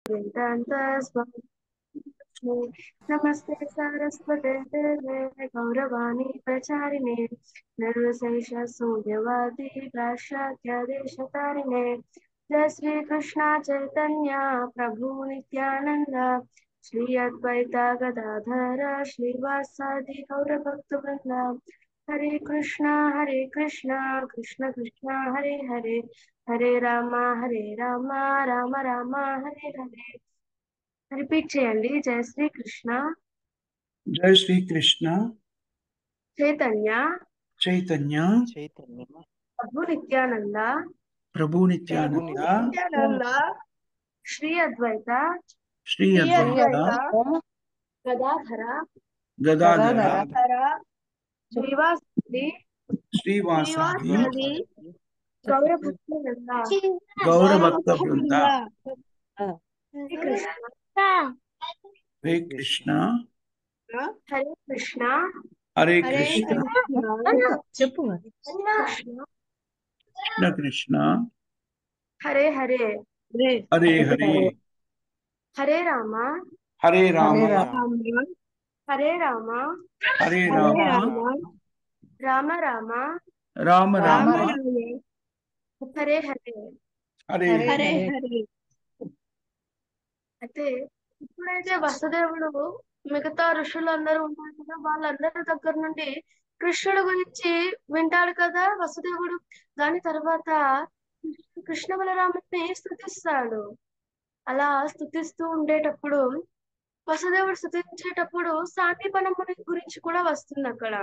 वेदान्तस्वामी नमस्ते सारस्वते देवे गौरवाणी प्रचारिणे निर्विशेष शून्यवादी पाश्चात्य जय श्री कृष्ण चैतन्य प्रभु नित्यानंद श्री अद्वैता गदाधर श्रीवासादि गौरभक्तवृंद हरे कृष्णा कृष्ण कृष्ण हरे हरे हरे रामा राम राम हरे हरे రిపీట్ చేయండి. జయ శ్రీ కృష్ణ जय श्री कृष्ण చైతన్య चैतन्य ప్రభు నిత్యానంద प्रभु नित्यानंद శ్రీ అద్వైత श्री अद्वैत గదాధర गदाधर శ్రీవాసది श्रीवासादि గౌరభక్తవృంద गौरभक्तवृंद హరే కృష్ణ हरे कृष्ण హరే కృష్ణ हरे कृष्ण చెప్పు कृष्ण कृष्ण హరే హరే हरे हरे హరే రామ हरे राम హరే రామ हरे राम రామ రామ राम राम హరే హరే हरे हरे అయితే ఇప్పుడైతే వసుదేవుడు మిగతా ఋషులందరూ ఉంటారు కదా, వాళ్ళందరి దగ్గర నుండి కృష్ణుడు గురించి వింటాడు కదా వసుదేవుడు. దాని తర్వాత కృష్ణ బలరాముని స్తుతిస్తాడు. అలా స్తుతిస్తూ ఉండేటప్పుడు వసుదేవుడు స్తుతించేటప్పుడు సాందీపనముని గురించి కూడా వస్తుంది అక్కడ.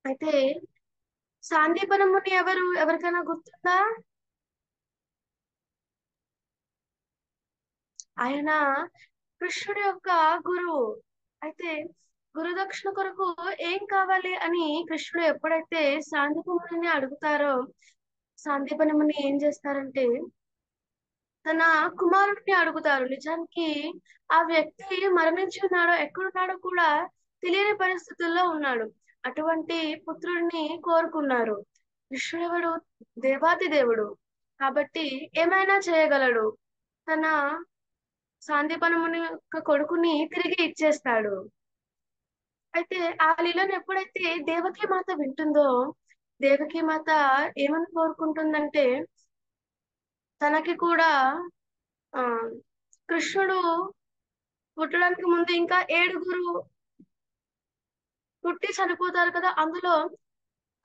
అయితే సాందీపనముని ఎవరికైనా గుర్తుందా? ఆయన కృష్ణుడి యొక్క గురువు. అయితే గురుదక్షిణ కొరకు ఏం కావాలి అని కృష్ణుడు ఎప్పుడైతే సాందీపముని అడుగుతారో, సాందీపనముని ఏం చేస్తారంటే తన కుమారుడిని అడుగుతారు. నిజానికి ఆ వ్యక్తి మరణించి ఉన్నాడో ఎక్కడున్నాడో కూడా తెలియని పరిస్థితుల్లో ఉన్నాడు. అటువంటి పుత్రుడిని కోరుకున్నారు. కృష్ణుడు దేవాది దేవుడు కాబట్టి ఏమైనా చేయగలడు. తన సాందీపనముని యొక్క కొడుకుని తిరిగి ఇచ్చేస్తాడు. అయితే ఆ లీలను ఎప్పుడైతే దేవకీ మాత వింటుందో, దేవకీ మాత ఏమని కోరుకుంటుందంటే తనకి కూడా ఆ కృష్ణుడు పుట్టడానికి ముందు ఇంకా 7 పుట్టి చనిపోతారు కదా, అందులో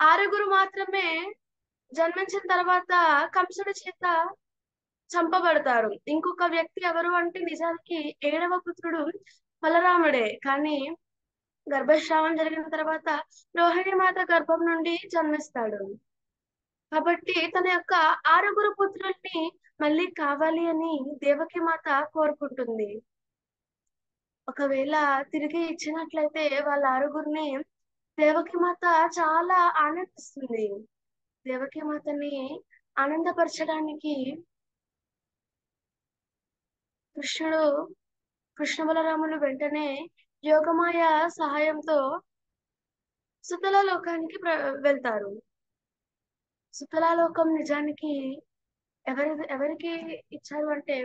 6 మాత్రమే జన్మించిన తర్వాత కంసుడి చేత చంపబడతారు. ఇంకొక వ్యక్తి ఎవరు అంటే నిజానికి 7వ పుత్రుడు బలరాముడే. కానీ గర్భస్రావం జరిగిన తర్వాత రోహిణి మాత గర్భం నుండి జన్మిస్తాడు. కాబట్టి తన యొక్క 6 పుత్రుల్ని మళ్ళీ కావాలి అని దేవకి మాత కోరుకుంటుంది. ఒకవేళ తిరిగి ఇచ్చినట్లయితే వాళ్ళ 6 దేవకి మాత చాలా ఆనందిస్తుంది. దేవకి మాతని ఆనందపరచడానికి కృష్ణ బలరాములు వెంటనే యోగమాయ సహాయంతో సుతల లోకానికి వెళ్తారు. సుతల లోకం నిజానికి ఎవరికి ఇచ్చారు అంటే,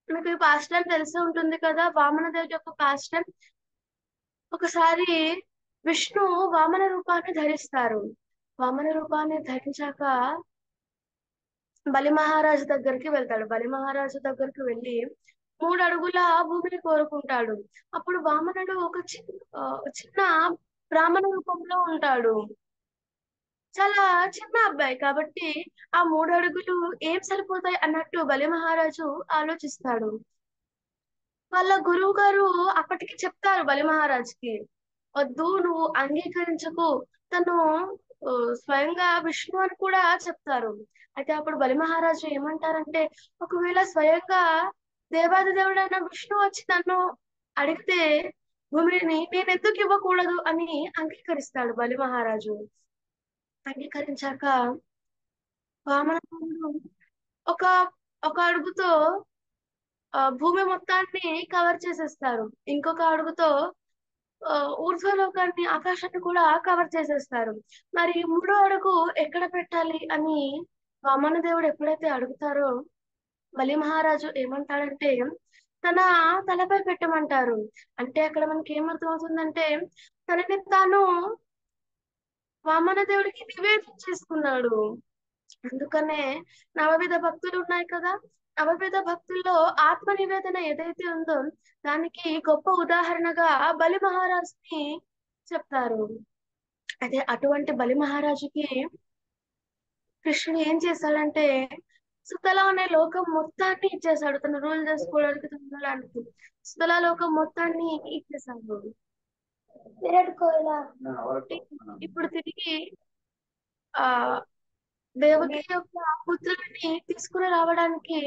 మీకు ఈ పాస్ట్ టైం తెలిసి ఉంటుంది కదా, వామన దేవుడి యొక్క పాస్ట్ టైం. ఒకసారి విష్ణు వామన రూపాన్ని ధరిస్తారు. వామన రూపాన్ని ధరించాక బలి మహారాజు దగ్గరికి వెళ్తాడు. బలి మహారాజు దగ్గరికి వెళ్ళి 3 అడుగుల భూమిని కోరుకుంటాడు. అప్పుడు వామనుడు ఒక చిన్న బ్రాహ్మణ రూపంలో ఉంటాడు. చాలా చిన్న అబ్బాయి కాబట్టి ఆ 3 అడుగులు ఏం సరిపోతాయి అన్నట్టు బలి మహారాజు ఆలోచిస్తాడు. వాళ్ళ గురువు గారు అప్పటికి చెప్తారు బలి మహారాజుకి, వద్దు, నువ్వు అంగీకరించకు, తను స్వయంగా విష్ణు అని కూడా చెప్తారు. అయితే అప్పుడు బలి మహారాజు ఏమంటారంటే, ఒకవేళ స్వయంగా దేవాది దేవుడైన విష్ణు వచ్చి నన్ను అడిగితే భూమిని నేను ఎందుకు ఇవ్వకూడదు అని అంగీకరిస్తాడు బలి మహారాజు. అంగీకరించాక వామనుడు ఒక అడుగుతో భూమి మొత్తాన్ని కవర్ చేసేస్తారు. ఇంకొక అడుగుతో ఊర్ధ్వలోకాన్ని, ఆకాశాన్ని కూడా కవర్ చేసేస్తారు. మరి 3వ అడుగు ఎక్కడ పెట్టాలి అని వామన దేవుడు ఎప్పుడైతే అడుగుతారో బలి మహారాజు ఏమంటాడంటే తన తలపై పెట్టమంటారు. అంటే అక్కడ మనకి ఏమర్థం అవుతుందంటే తనని తాను వామన దేవుడికి నివేదన చేసుకున్నాడు. అందుకనే నవవిధ భక్తులు ఉన్నాయి కదా, నవవిధ భక్తుల్లో ఆత్మ నివేదన ఏదైతే ఉందో దానికి గొప్ప ఉదాహరణగా బలి మహారాజుని చెప్తారు. అదే అటువంటి బలి మహారాజుకి కృష్ణుడు ఏం చేశాడంటే సుతల అనే లోకం మొత్తాన్ని ఇచ్చేశాడు, తను రూల్ చేసుకోవడానికి తను ఉండడానికి. సుతల లోకం మొత్తాన్ని ఇచ్చేశాడు. విరాట్ కోహ్లా ఇప్పుడు తిరిగి ఆ దేవకి యొక్క పుత్రుడిని తీసుకుని రావడానికి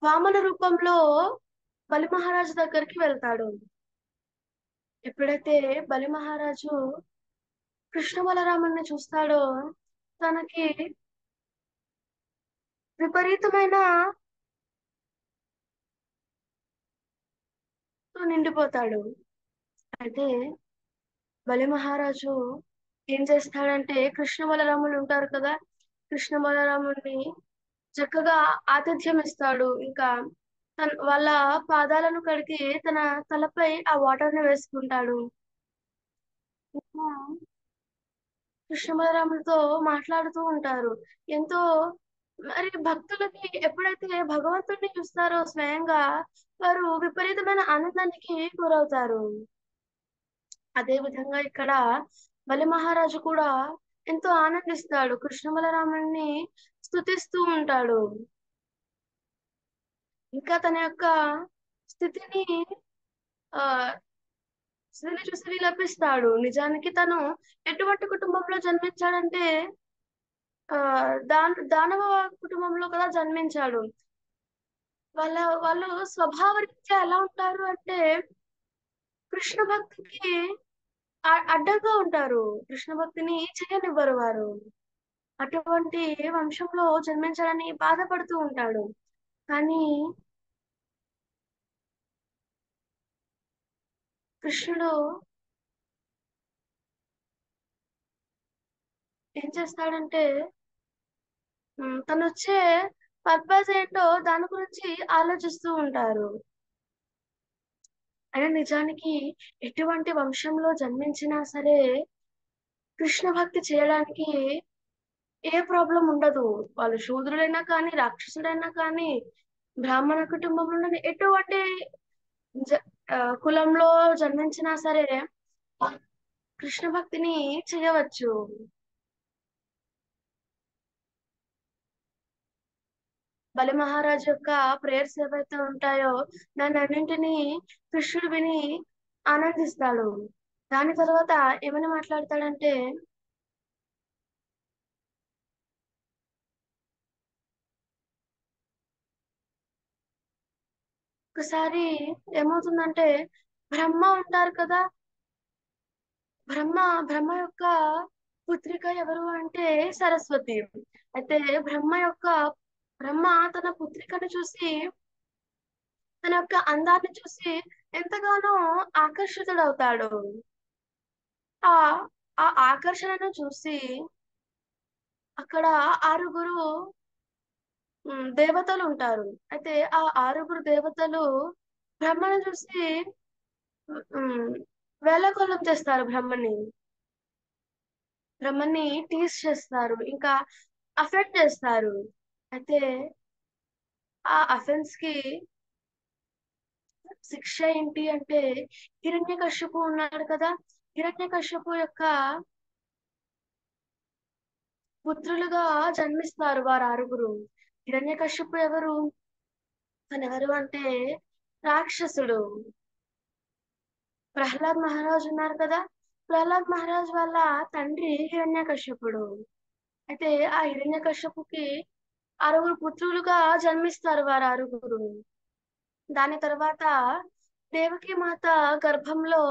వామన రూపంలో బలి మహారాజు దగ్గరికి వెళ్తాడు. ఎప్పుడైతే బలి మహారాజు కృష్ణ బలరాముని చూస్తాడో తనకి విపరీతమైన నిండిపోతాడు. అయితే బలి మహారాజు ఏం చేస్తాడంటే కృష్ణ బలరాములు ఉంటారు కదా, కృష్ణ బలరాముని చక్కగా ఆతిథ్యం ఇస్తాడు. ఇంకా వాళ్ళ పాదాలను కడిగి తన తలపై ఆ వాటర్ ని వేసుకుంటాడు. ఇంకా కృష్ణ బలరాములతో మాట్లాడుతూ ఉంటారు. ఎంతో మరి భక్తులకి ఎప్పుడైతే భగవంతుడిని చూస్తారో స్వయంగా వారు విపరీతమైన ఆనందానికి గురవుతారు. అదే విధంగా ఇక్కడ బలి మహారాజు కూడా ఎంతో ఆనందిస్తాడు, కృష్ణ బలరాముని స్తుతిస్తూ ఉంటాడు. ఇంకా తన యొక్క స్థితిని ఆ స్థితిని చూసి విలపిస్తాడు. నిజానికి తను ఎటువంటి కుటుంబంలో జన్మించాడంటే ఆ దానవ కుటుంబంలో కదా జన్మించాడు. వాళ్ళు స్వభావరీత్యా ఎలా ఉంటారు అంటే కృష్ణ భక్తికి అడ్డంగా ఉంటారు, కృష్ణ భక్తిని చేయనివ్వరు వారు. అటువంటి వంశంలో జన్మించాలని బాధపడుతూ ఉంటాడు. కానీ కృష్ణుడు ఏం చేస్తాడంటే తను వచ్చే పర్పస్ ఏంటో దాని గురించి ఆలోచిస్తూ ఉంటారు. అయినా నిజానికి ఎటువంటి వంశంలో జన్మించినా సరే కృష్ణ భక్తి చేయడానికి ఏ ప్రాబ్లం ఉండదు. వాళ్ళు శూద్రులైనా కానీ రాక్షసుడైనా కానీ బ్రాహ్మణ కుటుంబంలో ఎటువంటి కులంలో జన్మించినా సరే కృష్ణ భక్తిని చేయవచ్చు. బలి మహారాజు యొక్క ప్రేయర్స్ ఏవైతే ఉంటాయో దాన్ని అన్నింటినీ కృష్ణుడు విని ఆనందిస్తాడు. దాని తర్వాత ఏమని మాట్లాడతాడంటే ఒకసారి ఏమవుతుందంటే బ్రహ్మ ఉంటారు కదా, బ్రహ్మ బ్రహ్మ యొక్క పుత్రిక ఎవరు అంటే సరస్వతి. అయితే బ్రహ్మ తన పుత్రికను చూసి తన యొక్క అందాన్ని చూసి ఎంతగానో ఆకర్షితుడవుతాడు. ఆ ఆ ఆకర్షణను చూసి అక్కడ ఆరుగురు దేవతలు ఉంటారు. అయితే ఆ ఆరుగురు దేవతలు బ్రహ్మను చూసి వేళాకోళం చేస్తారు, బ్రహ్మని టీస్ చేస్తారు, ఇంకా అఫెండ్ చేస్తారు. అయితే ఆ అఫెన్స్ కి శిక్ష ఏంటి అంటే హిరణ్యకశ్యపు ఉన్నాడు కదా, హిరణ్యకశ్యపు యొక్క పుత్రులుగా జన్మిస్తారు వారు ఆరుగురు. హిరణ్యకశ్యపు ఎవరు, తను ఎవరు అంటే రాక్షసుడు. ప్రహ్లాద్ మహారాజు ఉన్నారు కదా, ప్రహ్లాద్ మహారాజ్ వాళ్ళ తండ్రి హిరణ్యకశ్యపుడు. అయితే ఆ హిరణ్యకశ్యపుకి ఆరుగురు పుత్రులుగా జన్మిస్తారు వారు ఆరుగురు. దాని తర్వాత దేవకి మాత గర్భంలో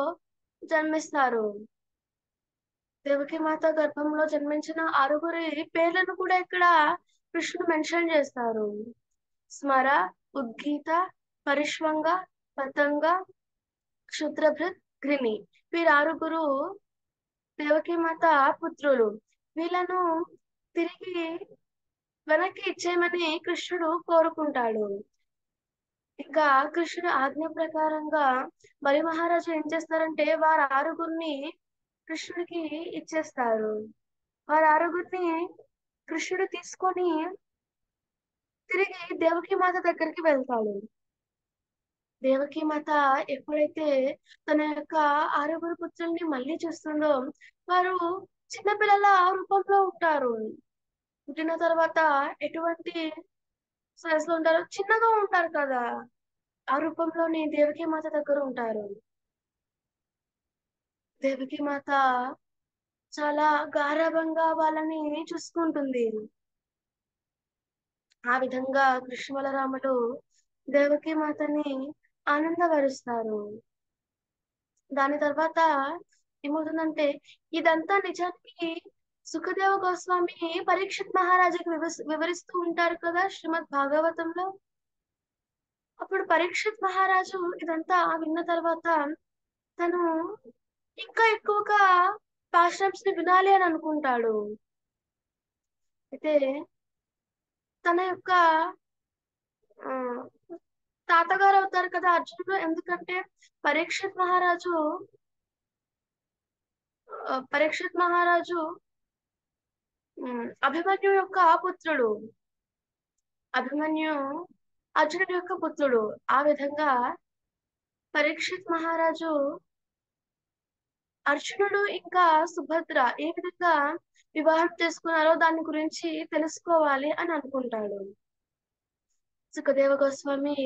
జన్మిస్తారు. దేవకి మాత గర్భంలో జన్మించిన ఆరుగురి పేర్లను కూడా ఇక్కడ కృష్ణుడు మెన్షన్ చేస్తారు. స్మర, ఉద్గీత, పరిష్వంగ, పతంగ, క్షుద్రభృత్, ఘృని. వీరు ఆరుగురు దేవకి మాత పుత్రులు. వీళ్ళను తిరిగి వెనక్కి ఇచ్చేయమని కృష్ణుడు కోరుకుంటాడు. ఇంకా కృష్ణుడు ఆజ్ఞ ప్రకారంగా బలి మహారాజు ఏం చేస్తారంటే వారు ఆరుగురిని కృష్ణుడికి ఇచ్చేస్తారు. వారు ఆరుగురిని కృష్ణుడు తీసుకొని తిరిగి దేవకీ మాత దగ్గరికి వెళ్తాడు. దేవకీ మాత ఎప్పుడైతే తన యొక్క ఆరుగురు పుత్రుల్ని మళ్ళీ చూస్తుందో వారు చిన్నపిల్లల రూపంలో ఉంటారు. పుట్టిన తర్వాత ఎటువంటి సైజ్ లో ఉంటారు, చిన్నగా ఉంటారు కదా. ఆ రూపంలోని దేవకీ మాత దగ్గర ఉంటారు. దేవకీ మాత చాలా గారాబంగా వాళ్ళని చూసుకుంటుంది. ఆ విధంగా కృష్ణ బలరాములు దేవకీ మాతని ఆనందపరుస్తారు. దాని తర్వాత ఏమవుతుందంటే ఇదంతా నిజానికి సుఖదేవ గోస్వామి పరీక్షిత్ మహారాజుకి వివరిస్తూ ఉంటారు కదా శ్రీమద్ భాగవతంలో. అప్పుడు పరీక్షిత్ మహారాజు ఇదంతా విన్న తర్వాత తను ఇంకా ఎక్కువగా పాశ్రమ్స్ ని వినాలి అని అనుకుంటాడు. అయితే తన యొక్క ఆ, తాతగారు అవుతారు కదా అర్జునుడు. ఎందుకంటే పరీక్షిత్ మహారాజు పరీక్షిత్ మహారాజు అభిమన్యు యొక్క పుత్రుడు. అభిమన్యు అర్జునుడి యొక్క పుత్రుడు. ఆ విధంగా పరీక్షిత్ మహారాజు అర్జునుడు ఇంకా సుభద్ర ఏ విధంగా వివాహం చేసుకున్నారో దాని గురించి తెలుసుకోవాలి అని అనుకుంటాడు. సుఖదేవ గోస్వామి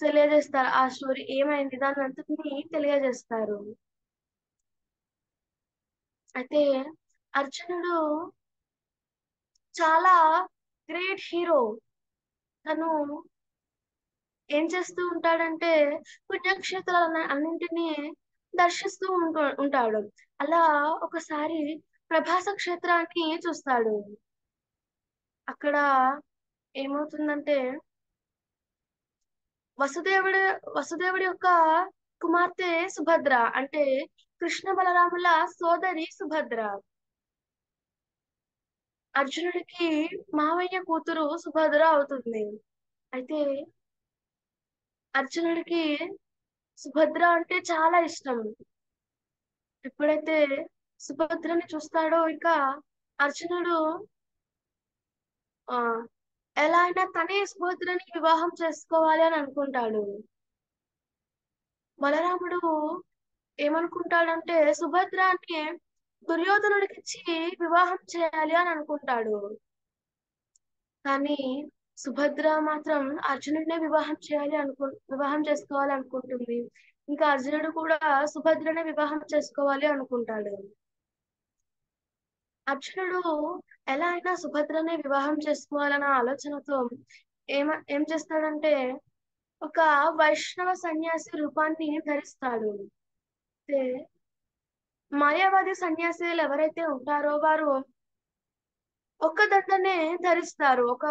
తెలియజేస్తారు ఆ స్టోరీ ఏమైంది దాని అంతటిని తెలియజేస్తారు. అయితే అర్జునుడు చాలా గ్రేట్ హీరో. తను ఏం చేస్తూ ఉంటాడంటే పుణ్యక్షేత్రాల అన్నింటినీ దర్శిస్తూ ఉంటాడు. అలా ఒకసారి ప్రభాస క్షేత్రాన్ని చూస్తాడు. అక్కడ ఏమవుతుందంటే వసుదేవుడు వసుదేవుడి యొక్క కుమార్తె సుభద్ర అంటే కృష్ణ బలరాముల సోదరి సుభద్ర. అర్జునుడికి మావయ్య కూతురు సుభద్ర అవుతుంది. అయితే అర్జునుడికి సుభద్ర అంటే చాలా ఇష్టం. ఎప్పుడైతే సుభద్రని చూస్తాడో ఇక అర్జునుడు ఆ ఎలా అయినా తనే సుభద్రని వివాహం చేసుకోవాలి అని అనుకుంటాడు. బలరాముడు ఏమనుకుంటాడంటే సుభద్రాన్ని దుర్యోధనుడికి ఇచ్చి వివాహం చేయాలి అని అనుకుంటాడు. కానీ సుభద్ర మాత్రం అర్జునుడినే వివాహం చేసుకోవాలి అనుకుంటుంది. ఇంకా అర్జునుడు కూడా సుభద్రనే వివాహం చేసుకోవాలి అనుకుంటాడు. అర్జునుడు ఎలా అయినా సుభద్రనే వివాహం చేసుకోవాలన్న ఆలోచనతో ఏం చేస్తాడంటే ఒక వైష్ణవ సన్యాసి రూపాన్ని ధరిస్తాడు. అయితే మాయావాది సన్యాసులు ఎవరైతే ఉంటారో వారు ఒక్క దండనే ధరిస్తారు. ఒక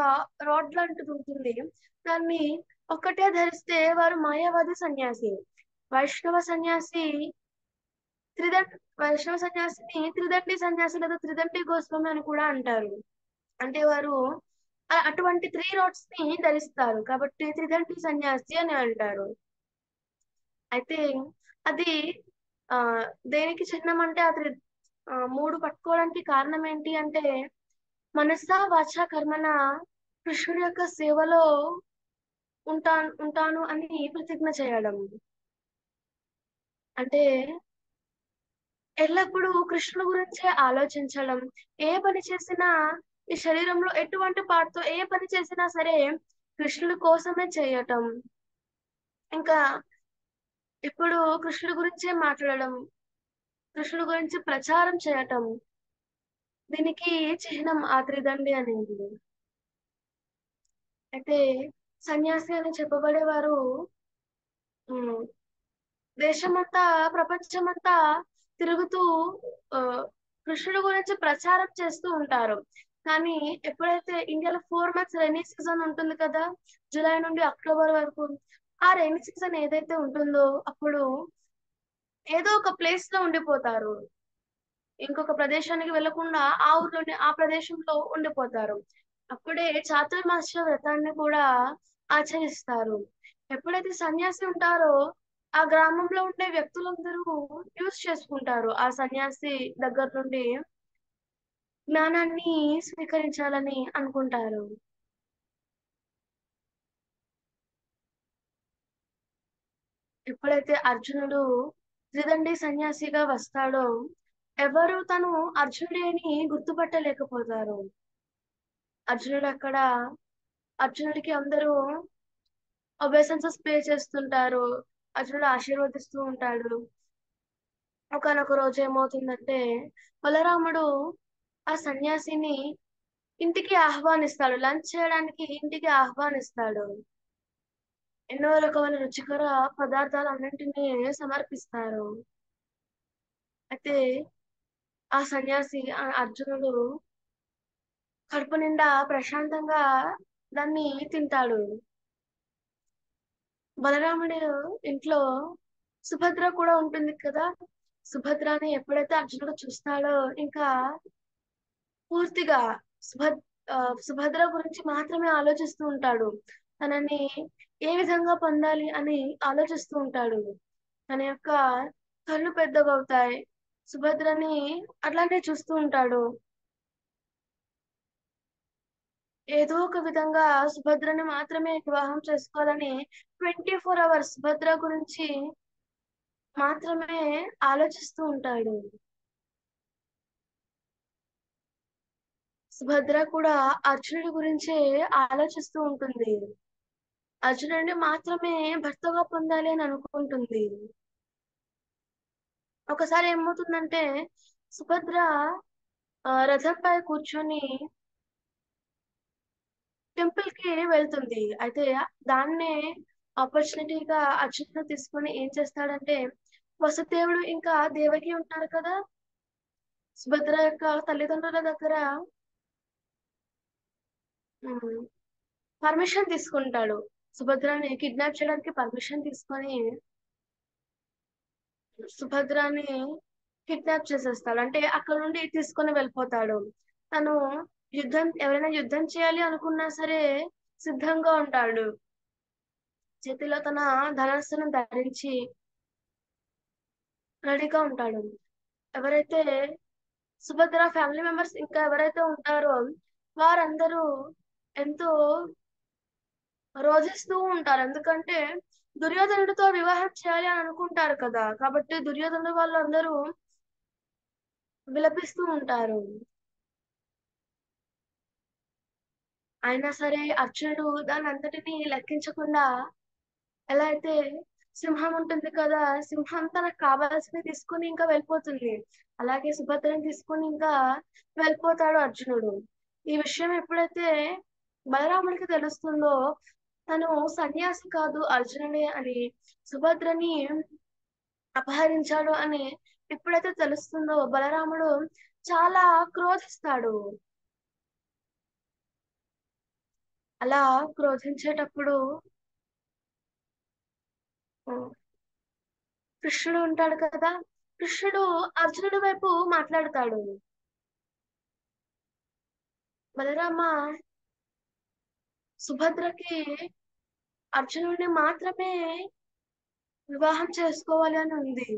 రాడ్ లాంటిది ఉంటుంది. దాన్ని ఒక్కటే ధరిస్తే వారు మాయావాది సన్యాసి. వైష్ణవ సన్యాసి వైష్ణవ సన్యాసిని త్రిదండి సన్యాసి లేదా త్రిదండి గోస్వామి అని కూడా అంటారు. అంటే వారు అటువంటి 3 రాడ్స్ ని ధరిస్తారు కాబట్టి త్రిదండి సన్యాసి అని అంటారు. అయితే అది ఆ దేనికి చిహ్నం అంటే అది 3 పట్టుకోవడానికి కారణం ఏంటి అంటే మనసా వాచా కర్మన కృష్ణుడి యొక్క సేవలో ఉంటాను అని ప్రతిజ్ఞ చేయడం. అంటే ఎల్లప్పుడూ కృష్ణుడి గురించే ఆలోచించడం. ఏ పని చేసినా ఈ శరీరంలో ఎటువంటి పార్ట్తో ఏ పని చేసినా సరే కృష్ణుడి కోసమే చేయటం. ఇంకా ఇప్పుడు కృష్ణుడి గురించే మాట్లాడడం, కృష్ణుడి గురించి ప్రచారం చేయటం. దీనికి చిహ్నం ఆ త్రిదండి అనేది. అయితే సన్యాసి అని చెప్పబడేవారు దేశమంతా ప్రపంచమంతా తిరుగుతూ ఆ, కృష్ణుడి గురించి ప్రచారం చేస్తూ ఉంటారు. కానీ ఎప్పుడైతే ఇండియాలో 4 months రైనీ సీజన్ ఉంటుంది కదా, జూలై నుండి అక్టోబర్ వరకు, ఆ రైనీ సీజన్ ఏదైతే ఉంటుందో అప్పుడు ఏదో ఒక ప్లేస్ లో ఉండిపోతారు. ఇంకొక ప్రదేశానికి వెళ్లకుండా ఆ ఊర్లోనే ఆ ప్రదేశంలో ఉండిపోతారు. అప్పుడే చాతుర్మాస వ్రతాన్ని కూడా ఆచరిస్తారు. ఎప్పుడైతే సన్యాసి ఉంటారో ఆ గ్రామంలో ఉండే వ్యక్తులందరూ యూజ్ చేసుకుంటారు. ఆ సన్యాసి దగ్గర నుండి జ్ఞానాన్ని స్వీకరించాలని అనుకుంటారు. ఎప్పుడైతే అర్జునుడు త్రిదండి సన్యాసిగా వస్తాడో ఎవరు తను అర్జునుడే అని గుర్తుపట్టలేకపోతారు. అర్జునుడు అక్కడ అర్జునుడికి అందరూ ఒబేసెన్సెస్ పే చేస్తుంటారు. అర్జునుడు ఆశీర్వదిస్తూ ఉంటాడు. ఒకానొక రోజు ఏమవుతుందంటే బలరాముడు ఆ సన్యాసిని ఇంటికి ఆహ్వానిస్తాడు. లంచ్ చేయడానికి ఇంటికి ఆహ్వానిస్తాడు. ఎన్నో రకమైన రుచికర పదార్థాలన్నింటినీ సమర్పిస్తారు. అయితే ఆ సన్యాసి అర్జునుడు కడుపు నిండా ప్రశాంతంగా దాన్ని తింటాడు. బలరాముడు ఇంట్లో సుభద్ర కూడా ఉంటుంది కదా! సుభద్రని ఎప్పుడైతే అర్జునుడు చూస్తాడో ఇంకా పూర్తిగా సుభద్ సుభద్ర గురించి మాత్రమే ఆలోచిస్తూ ఉంటాడు. తనని ఏ విధంగా పొందాలి అని ఆలోచిస్తూ ఉంటాడు. తన యొక్క కళ్ళు పెద్దగవుతాయి. సుభద్రని అట్లానే చూస్తూ ఉంటాడు. ఏదో ఒక విధంగా సుభద్రని మాత్రమే వివాహం చేసుకోవాలని 24 అవర్స్ సుభద్ర గురించి మాత్రమే ఆలోచిస్తూ ఉంటాడు. సుభద్ర కూడా అర్జునుడి గురించే ఆలోచిస్తూ ఉంటుంది. అర్జునుడిని మాత్రమే భర్తగా పొందాలి అని అనుకుంటుంది. ఒకసారి ఏమవుతుందంటే సుభద్ర రథంపై కూర్చొని టెంపుల్ కి వెళ్తుంది. అయితే దాన్నే ఆపర్చునిటీగా అర్జునుడు తీసుకొని ఏం చేస్తాడంటే వసుదేవుడు ఇంకా దేవకి ఉంటారు కదా! సుభద్ర యొక్క తల్లిదండ్రుల దగ్గర హ్మ్. పర్మిషన్ తీసుకుంటాడు. సుభద్రని కిడ్నాప్ చేయడానికి పర్మిషన్ తీసుకొని సుభద్రని కిడ్నాప్ చేసేస్తాడు. అంటే అక్కడ నుండి తీసుకొని వెళ్ళిపోతాడు. తను ఎవరైనా యుద్ధం చేయాలి అనుకున్నా సరే సిద్ధంగా ఉంటాడు. చేతిలో తన ధనస్సును ధరించి రెడీగా ఉంటాడు. ఎవరైతే సుభద్ర ఫ్యామిలీ మెంబర్స్ ఇంకా ఎవరైతే ఉంటారో వారందరూ ఎంతో రోధిస్తూ ఉంటారు. ఎందుకంటే దుర్యోధనుడితో వివాహం చేయాలి అని అనుకుంటారు కదా! కాబట్టి దుర్యోధనుడు వాళ్ళందరూ విలపిస్తూ ఉంటారు. అయినా సరే అర్జునుడు దానంతటిని లెక్కించకుండా ఎలా అయితే సింహం ఉంటుంది కదా! సింహం తనకు కావాల్సినవి తీసుకొని ఇంకా వెళ్ళిపోతుంది. అలాగే సుభద్రని తీసుకొని ఇంకా వెళ్ళిపోతాడు అర్జునుడు. ఈ విషయం ఎప్పుడైతే బలరాముడికి తెలుస్తుందో తను సన్యాసి కాదు అర్జునుడే అని, సుభద్రని అపహరించాడు అని ఎప్పుడైతే తెలుస్తుందో బలరాముడు చాలా క్రోధిస్తాడు. అలా క్రోధించేటప్పుడు హ్మ్. కృష్ణుడు ఉంటాడు కదా! కృష్ణుడు అర్జునుడి వైపు మాట్లాడతాడు. బలరామ సుభద్రకి అర్జునుడిని మాత్రమే వివాహం చేసుకోవాలి అని ఉంది.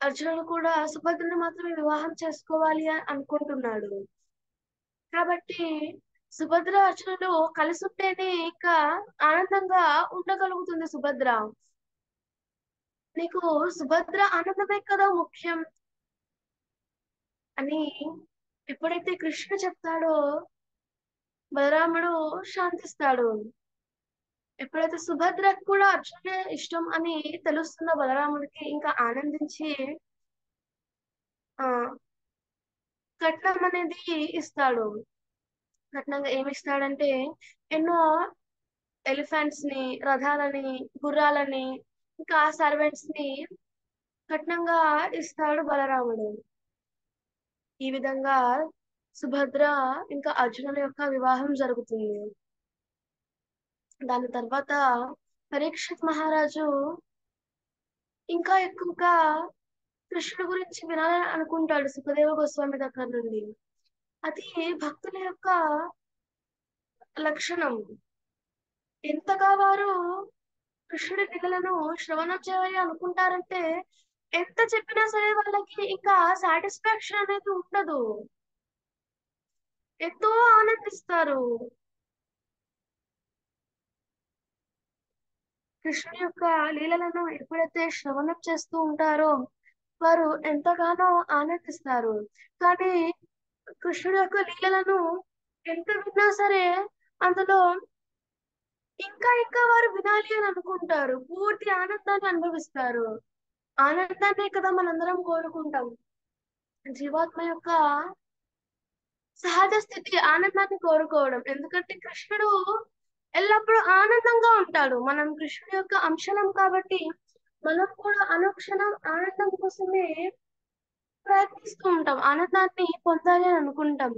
అర్జునుడు కూడా సుభద్రని మాత్రమే వివాహం చేసుకోవాలి అని అనుకుంటున్నాడు. కాబట్టి సుభద్ర అర్జునుడు కలిసి ఉంటేనే ఇంకా ఆనందంగా ఉండగలుగుతుంది సుభద్ర. నీకు సుభద్ర ఆనందమే కదా ముఖ్యం అని ఎప్పుడైతే కృష్ణుడు చెప్తాడో బలరాముడు శాంతిస్తాడు. ఎప్పుడైతే సుభద్రకు కూడా అర్జునుడే ఇష్టం అని తెలుస్తుందో బలరాముడికి ఇంకా ఆనందించి ఆ కట్నం అనేది ఇస్తాడు. కట్నంగా ఏమిస్తాడంటే ఎన్నో ఎలిఫెంట్స్ ని, రథాలని, గుర్రాలని, ఇంకా సర్వెంట్స్ ని కట్నంగా ఇస్తాడు బలరాముడు. ఈ విధంగా సుభద్ర ఇంకా అర్జునుల యొక్క వివాహం జరుగుతుంది. దాని తర్వాత పరీక్షిత్ మహారాజు ఇంకా ఎక్కువగా కృష్ణుడి గురించి వినాలని అనుకుంటాడు సుఖదేవ గోస్వామి దగ్గర నుండి. అది భక్తుల యొక్క లక్షణం. ఎంతగా వారు కృష్ణుడి లీలలను శ్రవణం చేయాలి అనుకుంటారంటే ఎంత చెప్పినా సరే వాళ్ళకి ఇంకా సాటిస్ఫాక్షన్ అనేది ఉండదు. ఎంతో ఆనందిస్తారు. కృష్ణుడి యొక్క లీలలను ఎప్పుడైతే శ్రవణం చేస్తూ ఉంటారో వారు ఎంతగానో ఆనందిస్తారు. కానీ కృష్ణుడి యొక్క లీలలను ఎంత విన్నా సరే అందులో ఇంకా ఇంకా వారు వినాలి అని అనుకుంటారు. పూర్తి ఆనందాన్ని అనుభవిస్తారు. ఆనందాన్నే కదా మనందరం కోరుకుంటాం. జీవాత్మ యొక్క సహజ స్థితి ఆనందాన్ని కోరుకోవడం. ఎందుకంటే కృష్ణుడు ఎల్లప్పుడూ ఆనందంగా ఉంటాడు. మనం కృష్ణుడి యొక్క అంశలం కాబట్టి మనం కూడా అనుక్షణం ఆనందం కోసమే ప్రయత్నిస్తూ ఉంటాం. ఆనందాన్ని పొందాలి అని అనుకుంటాం.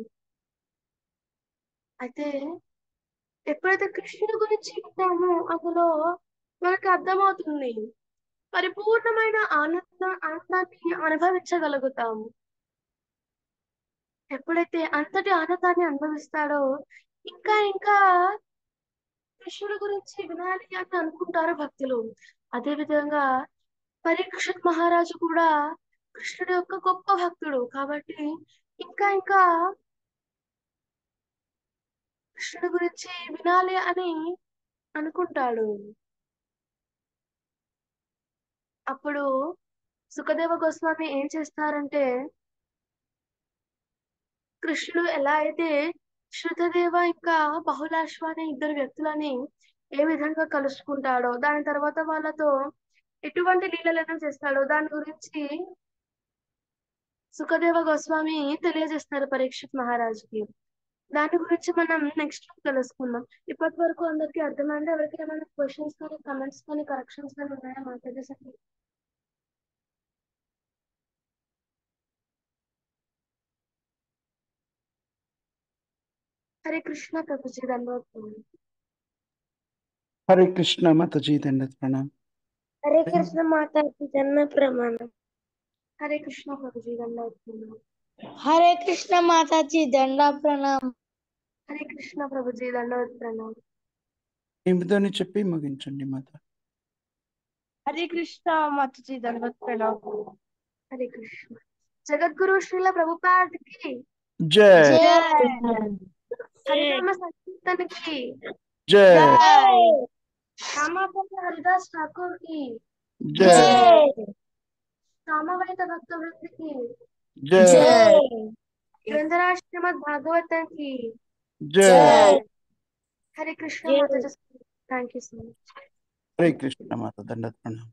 అయితే ఎప్పుడైతే కృష్ణుడి గురించి వింటామో అందులో మనకు అర్థమవుతుంది. పరిపూర్ణమైన ఆనందాన్ని అనుభవించగలుగుతాము. ఎప్పుడైతే అంతటి ఆనందాన్ని అనుభవిస్తాడో ఇంకా ఇంకా కృష్ణుడి గురించి వినాలి అని అనుకుంటారు భక్తులు. అదే విధంగా పరీక్షిత్ మహారాజు కూడా కృష్ణుడి యొక్క గొప్ప భక్తుడు కాబట్టి ఇంకా ఇంకా కృష్ణుడి గురించి వినాలి అని అనుకుంటాడు. అప్పుడు సుఖదేవ గోస్వామి ఏం చేస్తారంటే కృష్ణుడు ఎలా అయితే శృతదేవ ఇంకా బహుళాశ్వ అనే ఇద్దరు వ్యక్తులని ఏ విధంగా కలుసుకుంటాడో దాని తర్వాత వాళ్ళతో ఎటువంటి లీలలను చేస్తాడో దాని గురించి సుఖదేవ గోస్వామి తెలియజేస్తారు పరీక్షిత్ మహారాజుకి. దాని గురించి మనం నెక్స్ట్ తెలుసుకుందాం. ఇప్పటి వరకు అందరికి అర్థమైంది. ఎవరికి ఏమైనా క్వశ్చన్స్ కానీ కమెంట్స్ కానీ కరెక్షన్స్ కానీ ఉన్నాయా మాట్లాడేసరికి? హరే కృష్ణ ప్రభుజీ ధన్యవాదాలు. హరే కృష్ణ మాతాజీ దండత్ ప్రణామ్. హరే కృష్ణ మాతాజీ దండ ప్రమాణం. హరే కృష్ణ ప్రభుజీ ధన్యవాదాలు. హరే కృష్ణ మాతాజీ దండ ప్రణామం. హరే కృష్ణ ప్రభుజీ ధన్యవాదాలు. నిమిదని చెప్పి ముగించండి మాత. హరే కృష్ణ మాతాజీ దండ ప్రణామం. హరే కృష్ణ. జగద్గురు శ్రీల ప్రభుపాదికి జై హరినామ సంకీర్తనకి జై రామాపతి హరిదాస్ ఠాకూర్ కి జై సామవేద భక్త వృత్తికి జై గ్రంథరాజ్ శ్రీమద్ భాగవతం కి జై. Hare Krishna Mataji. Thank you so much. Hare Krishna Mata దండత్ Pranam.